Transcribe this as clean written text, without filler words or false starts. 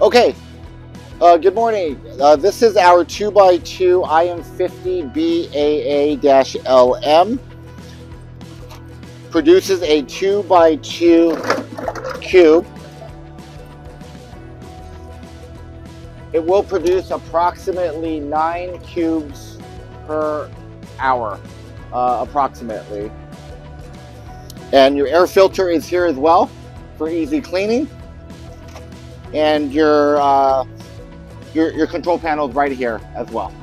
Okay, good morning. This is our 2x2 IM50BAA-LM. Produces a 2x2 cube. It will produce approximately 9 cubes per hour, approximately. And your air filter is here as well for easy cleaning. And your control panel is right here as well.